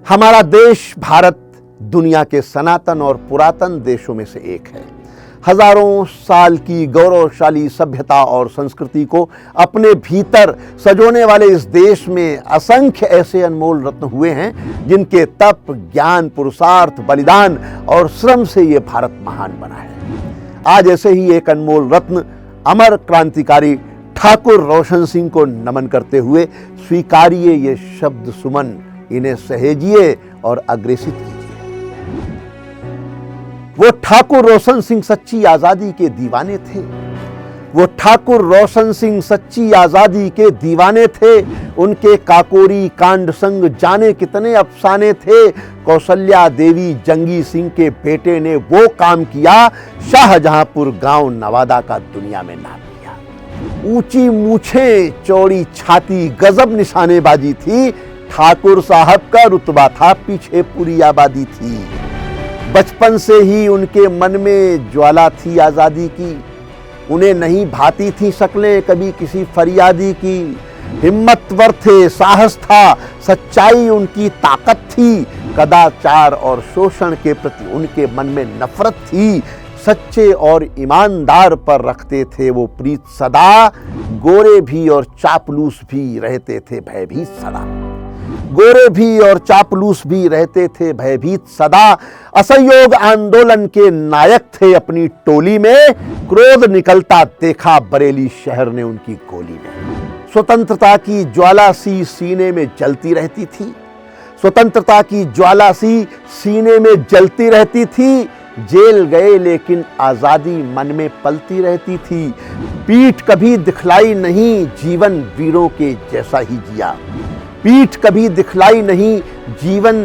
हमारा देश भारत दुनिया के सनातन और पुरातन देशों में से एक है। हजारों साल की गौरवशाली सभ्यता और संस्कृति को अपने भीतर सजोने वाले इस देश में असंख्य ऐसे अनमोल रत्न हुए हैं जिनके तप, ज्ञान, पुरुषार्थ, बलिदान और श्रम से ये भारत महान बना है। आज ऐसे ही एक अनमोल रत्न अमर क्रांतिकारी ठाकुर रोशन सिंह को नमन करते हुए स्वीकारिए ये शब्द सुमन, इन्हें सहेजिए और अग्रेसित कीजिए। वो ठाकुर रोशन सिंह सच्ची आजादी के दीवाने थे। वो ठाकुर रोशन सिंह सच्ची आजादी के दीवाने थे। उनके काकोरी कांड संग जाने कितने अफसाने थे। कौशल्या देवी जंगी सिंह के बेटे ने वो काम किया, शाहजहांपुर गांव नवादा का दुनिया में नाम लिया। ऊंची मूछें, चौड़ी छाती, गजब निशानेबाजी थी। ठाकुर साहब का रुतबा था, पीछे पूरी आबादी थी। बचपन से ही उनके मन में ज्वाला थी आजादी की। उन्हें नहीं भाती थी शक्लें कभी किसी फरियादी की। हिम्मतवर थे, साहस था, सच्चाई उनकी ताकत थी। कदाचार और शोषण के प्रति उनके मन में नफरत थी। सच्चे और ईमानदार पर रखते थे वो प्रीत सदा। गोरे भी और चापलूस भी रहते थे भयभीत सदा। गोरे भी और चापलूस भी रहते थे भयभीत सदा। असहयोग आंदोलन के नायक थे अपनी टोली में। क्रोध निकलता देखा बरेली शहर ने उनकी गोली में। स्वतंत्रता की ज्वाला सी सीने में जलती रहती थी। स्वतंत्रता की ज्वाला सी सीने में जलती रहती थी। जेल गए लेकिन आजादी मन में पलती रहती थी। पीठ कभी दिखलाई नहीं, जीवन वीरों के जैसा ही जिया। पीठ कभी दिखलाई नहीं, जीवन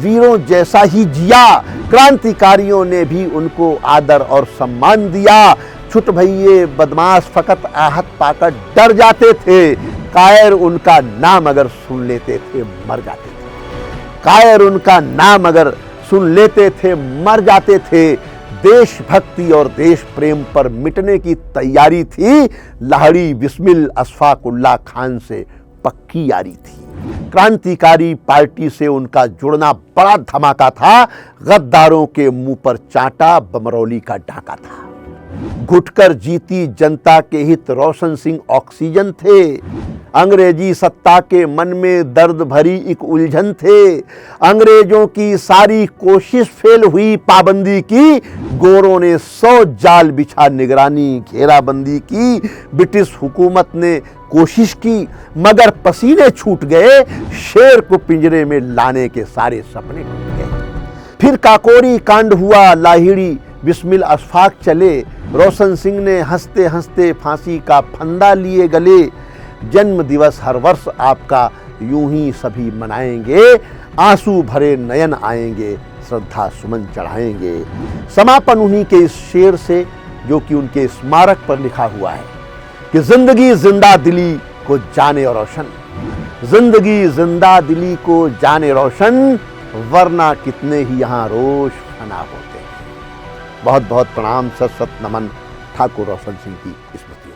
वीरों जैसा ही जिया। क्रांतिकारियों ने भी उनको आदर और सम्मान दिया। छुट भइये बदमाश फकत आहत पाकर डर जाते थे। कायर उनका नाम अगर सुन लेते थे मर जाते थे। कायर उनका नाम अगर सुन लेते थे मर जाते थे। देशभक्ति और देश प्रेम पर मिटने की तैयारी थी। लाहड़ी बिस्मिल अशफाकुल्लाह खान से पक्की यारी थी। क्रांतिकारी पार्टी से उनका जुड़ना बड़ा धमाका था। गद्दारों के मुंह पर चांटा बमरौली का डाका था। घुटकर जीती जनता के हित रोशन सिंह ऑक्सीजन थे। अंग्रेजी सत्ता के मन में दर्द भरी एक उलझन थे। अंग्रेजों की सारी कोशिश फेल हुई पाबंदी की। गोरों ने 100 जाल बिछा निगरानी घेराबंदी की। ब्रिटिश हुकूमत ने कोशिश की मगर पसीने छूट गए। शेर को पिंजरे में लाने के सारे सपने टूट गए। फिर काकोरी कांड हुआ, लाहिड़ी बिस्मिल अशफाक चले। रोशन सिंह ने हंसते हंसते फांसी का फंदा लिए गले। जन्म दिवस हर वर्ष आपका यूं ही सभी मनाएंगे। आंसू भरे नयन आएंगे, श्रद्धा सुमन चढ़ाएंगे। समापन उन्हीं के इस शेर से जो कि उनके स्मारक पर लिखा हुआ है कि जिंदगी जिंदा दिली को जाने रोशन। जिंदगी जिंदा दिली को जाने रोशन, वरना कितने ही यहाँ रोश फना होते हैं। बहुत बहुत प्रणाम, सत सत नमन ठाकुर रोशन सिंह की स्मृतियों।